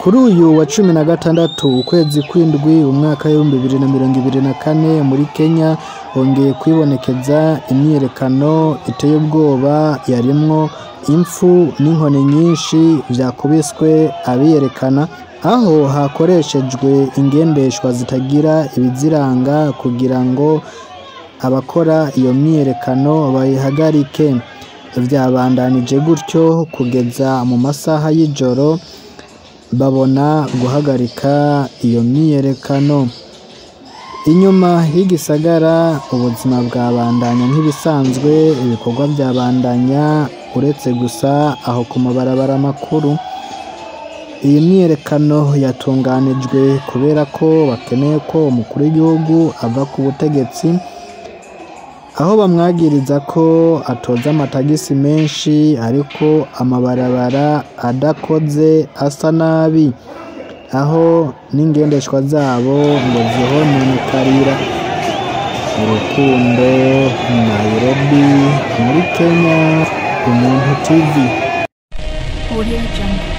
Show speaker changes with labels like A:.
A: Kuri uyu wa 16 ukwezi kw'indwi umwaka w'2024 muri Kenya hongeye kwibonekeza imyiyerekano iteye ubwoba yarimwo impfu n'inkoni nyinshi vyakubiswe abiyerekana, aho hakoreshejwe ingendeshwa zitagira ibiziranga kugira ngo abakora iyo myiyerekano bayihagarike. Vyabandanije gutyo kugeza mu masaha y'ijoro babona guhagarika iyo myiyerekano. Inyuma y'igisagara ubuzima bwabandanya nk'ibisanzwe, ibikorwa byabandanya uretse gusa aho ku mabarabara makuru. Iyi myiyerekano yatunganijwe kubera ko bakeneye ko umukuru w'igihugu ava ku butegetsi, aho bamwagiriza ko atoza amatagisi menshi ariko amabarabara adakoze asa nabi, aho n'ingendeshwa zabo ngo zihononekarira. Urukundo, Nairobi muri Kenya, Umuntu TV.
B: Audio Jungle.